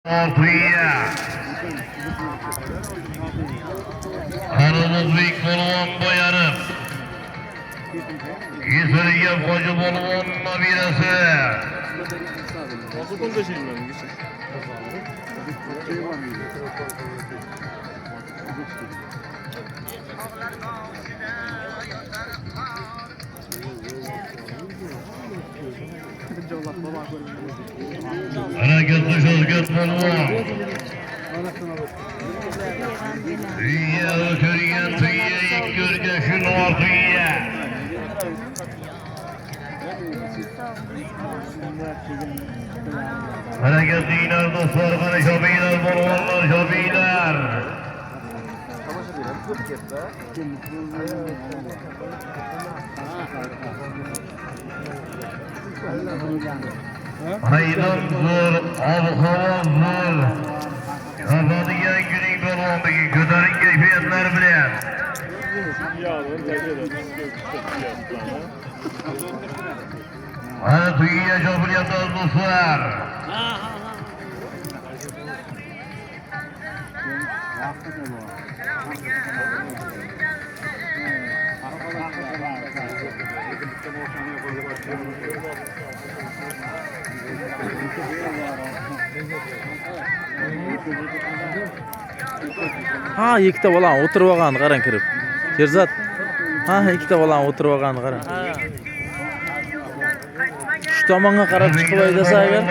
Altıya. Aramız büyük bolğan boyarım. Yüzüge koca bolğan nabirası. Nasıl konuşayım ben? Hareketli şözgöt bolğan. Tüyye ötürgen tüyye ilk görgeşin var tüyye. Hareketliler dostlar, bana şabiler, bolğanlar şabiler. Haydan zor, ab-hava zor. Kafadigen günün bolğandaki köterin keyfiyetler bilen. Hadi tüyye şabiliyatlar dostlar. Ha, ikkita bolam o'tirib olganini qarang kirib. Sherzod. Ha, ikkita bolam o'tirib olganini qarang. Shu tomonga qarab chiqib aydasa agar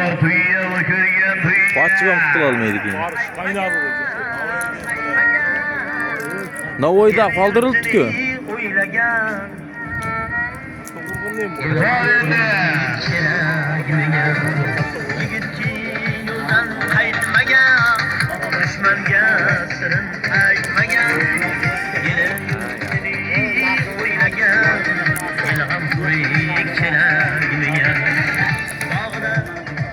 pochchi ham qutula olmaydi keyin. Navoiyda qoldirildi-ku. Düşmanga sirin aytmagan, yine o'ylagan, ilham qo'yib kelagimigan. Bog'da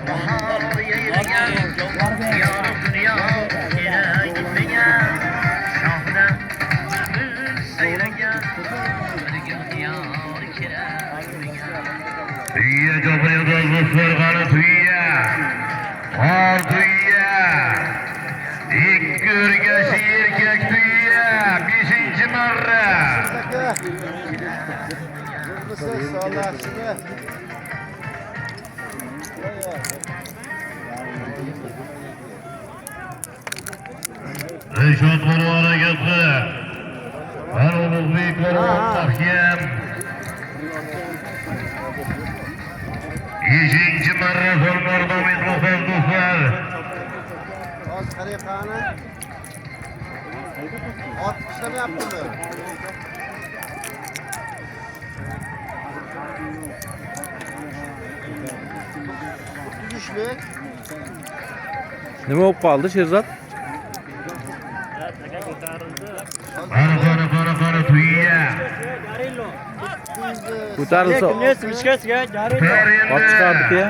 bahor yayilgan, yorug' dunyo yine gitmagan, shohda gul sayragan, birga yor kelagimigan. Tüyye jo'bayda do'stlar qani tüyye, qor tüyye. İlk görgesi erkek tüyye, 5. marra. Reşat Bolu hareketli. Her oluk büyük oluk mahkem. 5. marra sonlarda mikrofon dostlar. Az tariqani ot ishlamayaptimi? Tugishli. Nima bo'lib qoldi, Sherzod? Qara tüyye. Ko'tarilsa, ot chiqardi-ku.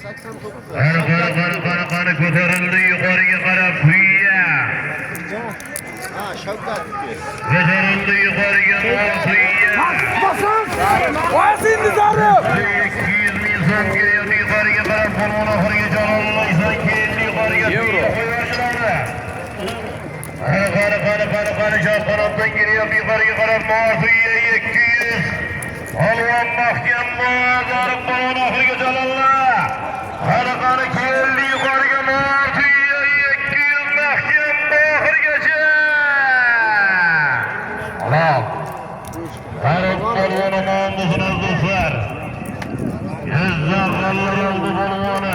89. Qara ko'tarildi yuqoriga qarab tüyye. Ha, Shavkat. Ko'tarildi yuqoriga mol tüyye. Osin Nizarov. 200 ming so'mga yuqoriga qarab polvon oxiriga jon olmaysan, keyin yuqoriga Yevro. Qara shahqarobdan kelyapti yuqoriga qarab mol tüyye 200. Polvon mahkam bozorib polvon oxiriga jon olma. Qara keldi yuqoriga mol tüyye 200 mahkam oxirigacha. Alloh. Polvon amondisingiz do'stlar. Yüzden kallar oldu polvonu.